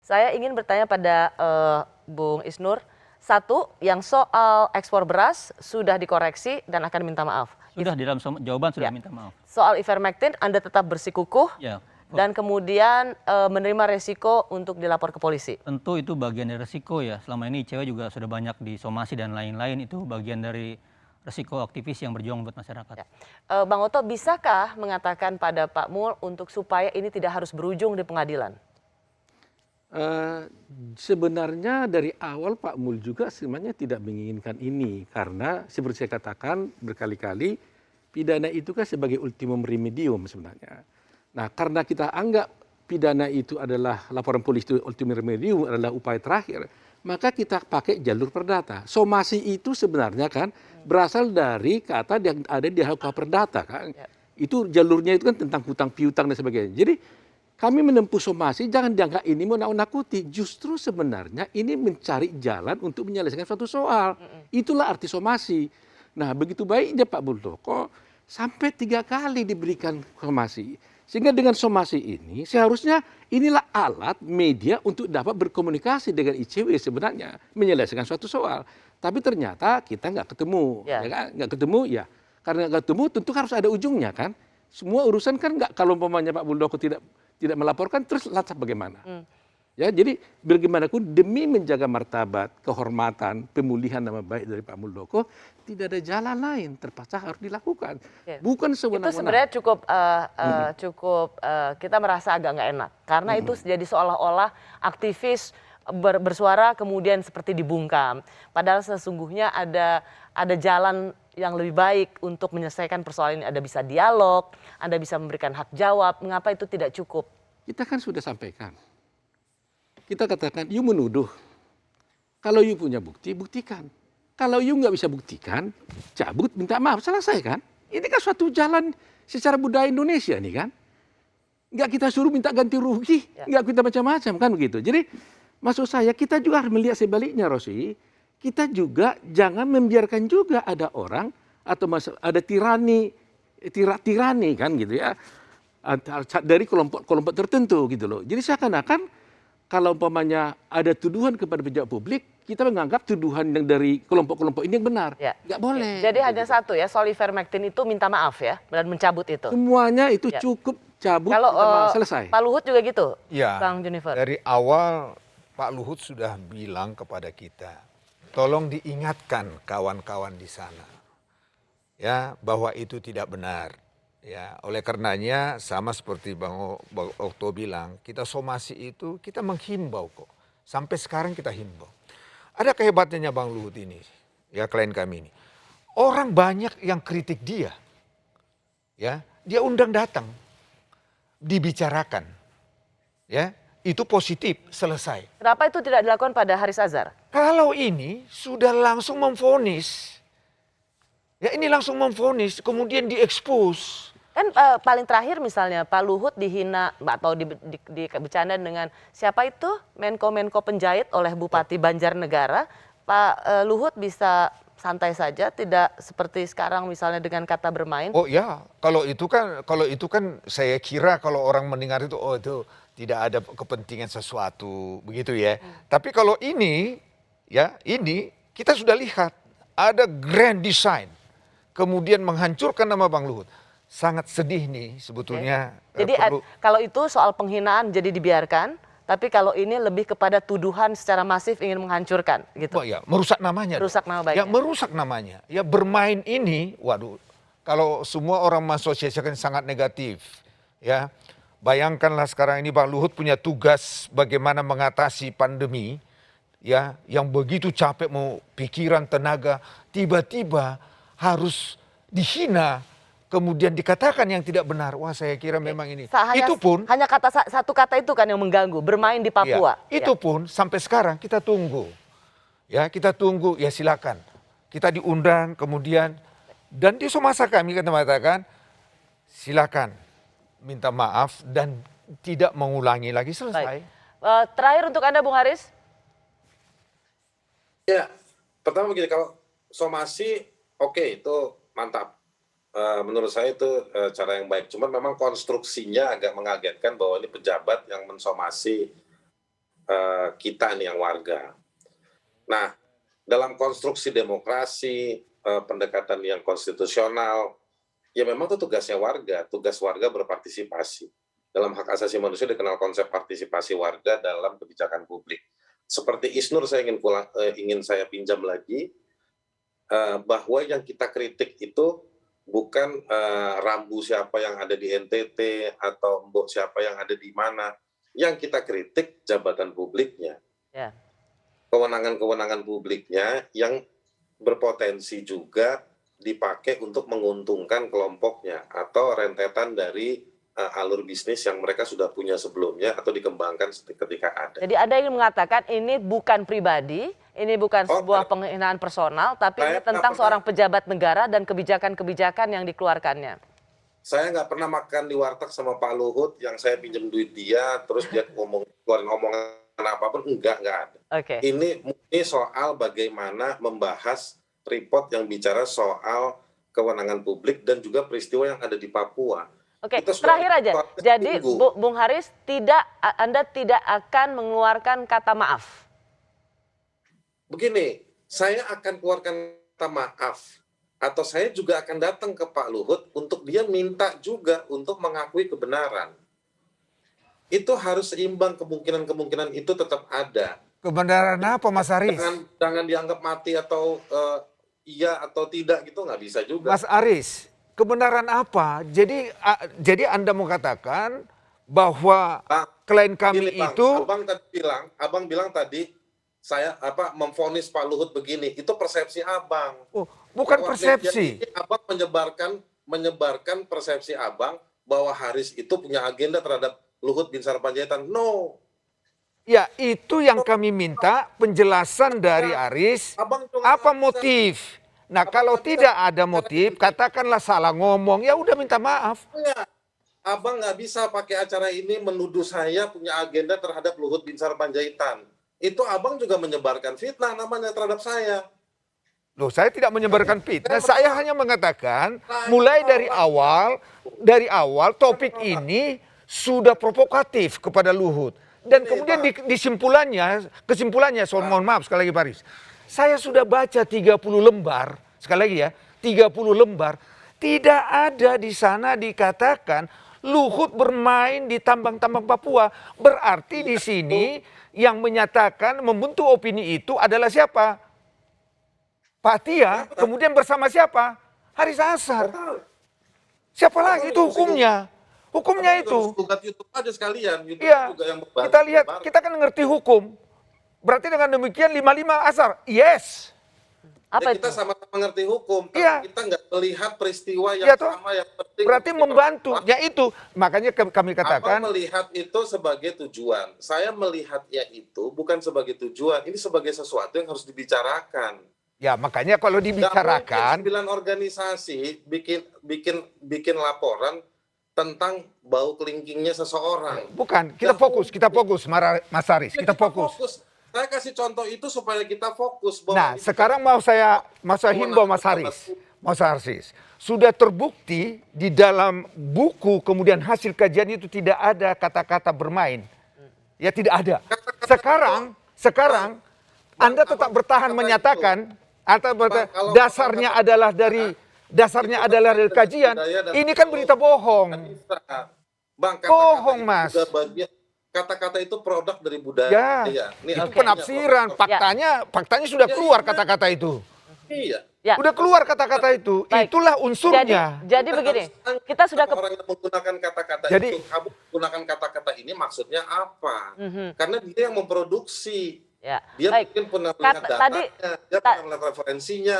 Saya ingin bertanya pada Bung Isnur. Satu, yang soal ekspor beras sudah dikoreksi dan akan minta maaf. Sudah di dalam jawaban sudah Ya. minta maaf. Soal ivermectin, Anda tetap bersikukuh Ya. dan kemudian menerima resiko untuk dilapor ke polisi. Tentu itu bagian dari resiko ya. Selama ini ICW juga sudah banyak disomasi dan lain-lain, itu bagian dari resiko aktivis yang berjuang buat masyarakat. Ya. Bang Oto, bisakah mengatakan pada Pak Mul untuk supaya ini tidak harus berujung di pengadilan? Sebenarnya dari awal Pak Mul juga sebenarnya tidak menginginkan ini, karena seperti saya katakan berkali-kali, pidana itu kan sebagai ultimum remedium sebenarnya. Nah, karena kita anggap pidana itu adalah, laporan polisi itu ultimum remedium adalah upaya terakhir, maka kita pakai jalur perdata. Somasi itu sebenarnya kan berasal dari kata yang ada di KUH Perdata kan. Itu jalurnya itu kan tentang hutang piutang dan sebagainya. Jadi kami menempuh somasi, jangan dianggap ini menakut-nakuti. Justru sebenarnya ini mencari jalan untuk menyelesaikan suatu soal. Itulah arti somasi. Nah, begitu baiknya Pak Muldoko sampai 3 kali diberikan somasi. Sehingga dengan somasi ini seharusnya inilah alat media untuk dapat berkomunikasi dengan ICW sebenarnya. Menyelesaikan suatu soal. Tapi ternyata kita nggak ketemu. Ya kan? Nggak ketemu ya. Karena nggak ketemu tentu harus ada ujungnya kan. Semua urusan kan nggak, kalau umpamanya Pak Muldoko tidak melaporkan, terus lantas bagaimana? Ya, jadi bagaimanapun demi menjaga martabat, kehormatan, pemulihan nama baik dari Pak Muldoko, tidak ada jalan lain, terpaksa harus dilakukan. Bukan sewenang-wenang. Itu sebenarnya cukup kita merasa agak nggak enak, karena itu jadi seolah-olah aktivis bersuara kemudian seperti dibungkam. Padahal sesungguhnya ada jalan yang lebih baik untuk menyelesaikan persoalan ini. Anda bisa dialog, Anda bisa memberikan hak jawab. Mengapa itu tidak cukup? Kita kan sudah sampaikan. Kita katakan, you menuduh. Kalau you punya bukti, buktikan. Kalau you nggak bisa buktikan, cabut, minta maaf, selesai kan? Ini kan suatu jalan secara budaya Indonesia nih kan. Nggak kita suruh minta ganti rugi, nggak kita macam-macam kan begitu. Jadi maksud saya kita juga harus melihat sebaliknya, Rosi. Kita juga jangan membiarkan juga ada orang atau ada tirani kan gitu ya, dari kelompok tertentu gitu loh. Jadi seakan-akan kalau umpamanya ada tuduhan kepada pejabat publik, kita menganggap tuduhan yang dari kelompok-kelompok ini yang benar. Nggak boleh. Jadi hanya satu ya, soal ivermectin itu minta maaf ya, dan mencabut itu. Semuanya itu cukup cabut, kalau selesai. Pak Luhut juga gitu, ya, Bang Junifer? Dari awal Pak Luhut sudah bilang kepada kita, tolong diingatkan kawan-kawan di sana, ya, bahwa itu tidak benar. Ya, oleh karenanya sama seperti Bang Okto bilang, kita somasi itu kita menghimbau kok. Sampai sekarang kita himbau. Ada kehebatannya Bang Luhut ini, ya, klien kami ini. Orang banyak yang kritik dia, ya, dia undang datang, dibicarakan, ya, itu positif, selesai. Kenapa itu tidak dilakukan pada Haris Azhar? Kalau ini sudah langsung memvonis, ya ini langsung memvonis, kemudian diekspos. Kan paling terakhir misalnya Pak Luhut dihina atau dibicarakan dengan siapa itu Menko penjahit oleh Bupati Banjarnegara. Pak Luhut bisa santai saja, tidak seperti sekarang misalnya dengan kata bermain. Oh ya, kalau itu kan saya kira kalau orang mendengar itu, oh itu tidak ada kepentingan sesuatu begitu ya. Tapi kalau ini, ya ini kita sudah lihat ada grand design, kemudian menghancurkan nama Bang Luhut. Sangat sedih nih sebetulnya. Jadi kalau itu soal penghinaan jadi dibiarkan, tapi kalau ini lebih kepada tuduhan secara masif ingin menghancurkan gitu. Oh ya, merusak namanya. Merusak nama baiknya. Ya merusak namanya. Ya bermain ini, waduh, kalau semua orang mengasosiasikan sangat negatif. Ya, bayangkanlah sekarang ini Bang Luhut punya tugas bagaimana mengatasi pandemi. Ya, yang begitu capek mau pikiran, tenaga, tiba-tiba harus dihina. Kemudian dikatakan yang tidak benar. Wah, saya kira memang ini. Itu pun hanya satu kata itu kan yang mengganggu, bermain di Papua. Ya, itu pun sampai sekarang kita tunggu. Ya, kita tunggu, ya silakan. Kita diundang kemudian dan di somasa kami kita mengatakan silakan minta maaf dan tidak mengulangi lagi, selesai. Terakhir untuk Anda Bung Haris. Ya, pertama begini, kalau somasi oke, itu mantap. Menurut saya itu cara yang baik. Cuman memang konstruksinya agak mengagetkan bahwa ini pejabat yang mensomasi kita nih yang warga. Nah, dalam konstruksi demokrasi, pendekatan yang konstitusional, ya memang itu tugasnya warga, tugas warga berpartisipasi. Dalam hak asasi manusia dikenal konsep partisipasi warga dalam kebijakan publik. Seperti Isnur saya ingin saya pinjam lagi, bahwa yang kita kritik itu bukan rambu siapa yang ada di NTT atau mbok siapa yang ada di mana. Yang kita kritik jabatan publiknya. Ya. Kewenangan-kewenangan publiknya yang berpotensi juga dipakai untuk menguntungkan kelompoknya atau rentetan dari alur bisnis yang mereka sudah punya sebelumnya atau dikembangkan ketika ada. Jadi Anda ingin mengatakan ini bukan pribadi, ini bukan sebuah penghinaan personal, tapi ini tentang seorang pejabat negara dan kebijakan-kebijakan yang dikeluarkannya. Saya nggak pernah makan di warteg sama Pak Luhut yang saya pinjam duit dia, terus dia keluarin omongan apapun, enggak ada. Oke. Ini soal bagaimana membahas report yang bicara soal kewenangan publik dan juga peristiwa yang ada di Papua. Oke, terakhir aja. Jadi Bung Haris, Anda tidak akan mengeluarkan kata maaf? Begini, saya akan keluarkan kata maaf. Atau saya juga akan datang ke Pak Luhut untuk dia minta juga untuk mengakui kebenaran. Itu harus seimbang, kemungkinan-kemungkinan itu tetap ada. Kebenaran apa, Mas Aris? Jangan dianggap mati atau iya atau tidak gitu, nggak bisa juga. Mas Aris, kebenaran apa? Jadi Anda mau katakan bahwa klien kami Bang, itu... Abang bilang tadi saya memvonis Pak Luhut begini, itu persepsi abang. Oh, bukan persepsi. Abang menyebarkan persepsi abang bahwa Haris itu punya agenda terhadap Luhut bin Sarpanjaitan. No. Ya, itu yang kami minta penjelasan dari Aris. Apa motif? Nah, kalau tidak ada motif, katakanlah salah ngomong, ya udah minta maaf. Enggak. Abang nggak bisa pakai acara ini menuduh saya punya agenda terhadap Luhut bin Sarpanjaitan. Itu abang juga menyebarkan fitnah namanya terhadap saya. Loh, saya tidak menyebarkan fitnah. Saya hanya mengatakan mulai dari awal topik ini sudah provokatif kepada Luhut. Dan kemudian kesimpulannya, mohon maaf sekali lagi Paris. Saya sudah baca 30 lembar, sekali lagi ya, 30 lembar. Tidak ada di sana dikatakan Luhut bermain di tambang-tambang Papua. Berarti di sini yang menyatakan membentuk opini itu adalah siapa? Pak Tia, kemudian bersama siapa? Haris Azhar. Siapa lagi itu hukumnya? Hukumnya itu. Bukan YouTube aja sekalian. Iya, juga yang kita lihat, kita kan ngerti hukum. Berarti dengan demikian 55 Azhar, yes. Apa kita itu? sama-sama mengerti hukum, tapi Iya. kita nggak melihat peristiwa yang Iya toh? sama yang penting. Berarti membantu. Ya itu, makanya kami katakan. Abang melihat itu sebagai tujuan. Saya melihatnya itu bukan sebagai tujuan. Ini sebagai sesuatu yang harus dibicarakan. Ya makanya kalau dibicarakan. 9 organisasi bikin laporan tentang bau kelingkingnya seseorang. Bukan, kita fokus, Mas Aris, kita fokus. Saya kasih contoh itu supaya kita fokus. Nah, sekarang mau saya himbau Mas Haris. Sudah terbukti di dalam buku kemudian hasil kajian itu tidak ada kata-kata bermain. Ya tidak ada. Sekarang Anda tetap bertahan menyatakan atau dasarnya adalah dari kajian. Ini kan berita bohong. Bang, Bohong, Mas. Kata-kata itu produk dari budaya. Ya, Ini itu penafsiran. Faktanya sudah keluar kata-kata itu. Iya. Ya. Udah keluar kata-kata itu. Baik. Itulah unsurnya. Jadi begini, kita sudah orang yang menggunakan kata-kata Jadi- itu, kamu menggunakan kata-kata ini maksudnya apa? Karena dia yang memproduksi. ya. Dia Baik. mungkin pernah melihat datanya, dia pernah melihat referensinya.